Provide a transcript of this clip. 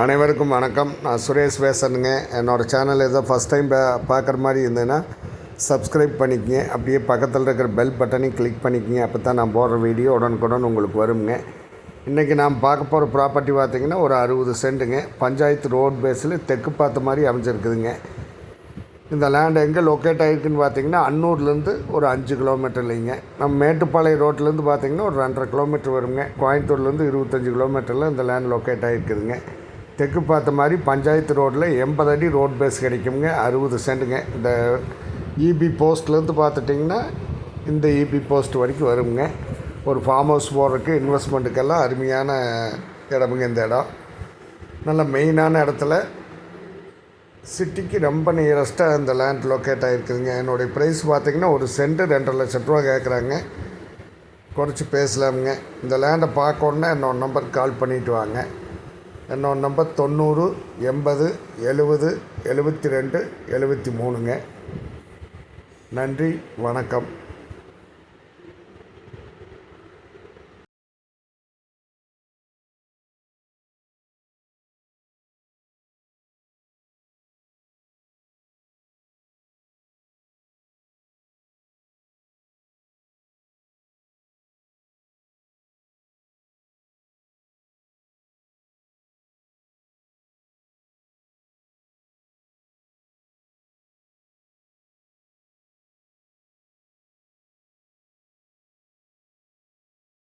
அனைவருக்கும் வணக்கம். நான் சுரேஷ் பேசுகிறேங்க. என்னோடய சேனல் ஏதோ ஃபஸ்ட் டைம் பார்க்குற மாதிரி இருந்ததுன்னா சப்ஸ்கிரைப் பண்ணிக்கங்க. அப்படியே பக்கத்தில் இருக்கிற பெல் பட்டனையும் கிளிக் பண்ணிக்கங்க. அப்போ தான் நான் போடுற வீடியோ உடனுக்குடன் உங்களுக்கு வருங்க. இன்றைக்கி நாம் பார்க்க போகிற ப்ராப்பர்ட்டி பார்த்திங்கன்னா ஒரு 60 சென்ட்டுங்க. பஞ்சாயத்து ரோட் பேஸில் தெற்கு பார்த்த மாதிரி அமைஞ்சிருக்குதுங்க. இந்த லேண்ட் எங்கே லொக்கேட் ஆகிருக்குன்னு பார்த்திங்கன்னா அன்னூர்லேருந்து ஒரு 5 கிலோமீட்டர் இல்லைங்க. நம்ம மேட்டுப்பாளையம் ரோட்லேருந்து பார்த்திங்கன்னா ஒரு 2.5 கிலோமீட்டர் வருங்க. கோயம்புத்தூர்லேருந்து 25 கிலோமீட்டரில் இந்த லேண்ட் லொக்கேட் ஆகிருக்குதுங்க. தெற்கு பார்த்த மாதிரி பஞ்சாயத்து ரோட்டில் 80 அடி ரோட் பேஸ் கிடைக்குங்க. 60 சென்ட்டுங்க. இந்த இபி போஸ்ட்லேருந்து பார்த்துட்டிங்கன்னா இந்த இபி போஸ்ட் வரைக்கும் வருங்க. ஒரு ஃபார்ம் ஹவுஸ் போடுறதுக்கு இன்வெஸ்ட்மெண்ட்டுக்கெல்லாம் அருமையான இடமுங்க. இந்த இடம் நல்ல மெயினான இடத்துல சிட்டிக்கு ரொம்ப நியரஸ்ட்டாக இந்த லேண்ட் லொக்கேட் ஆகிருக்குதுங்க. என்னுடைய ப்ரைஸ் பார்த்திங்கன்னா ஒரு சென்ட்டு 2.5 லட்சம் ரூபா கேட்குறாங்க. குறைச்சி பேசலாமுங்க. இந்த லேண்டை பார்க்கணுன்னா என்னோட நம்பருக்கு கால் பண்ணிவிட்டு வாங்க. என்னோட நம்பர் 90 80 70 72 73ங்க. நன்றி, வணக்கம்.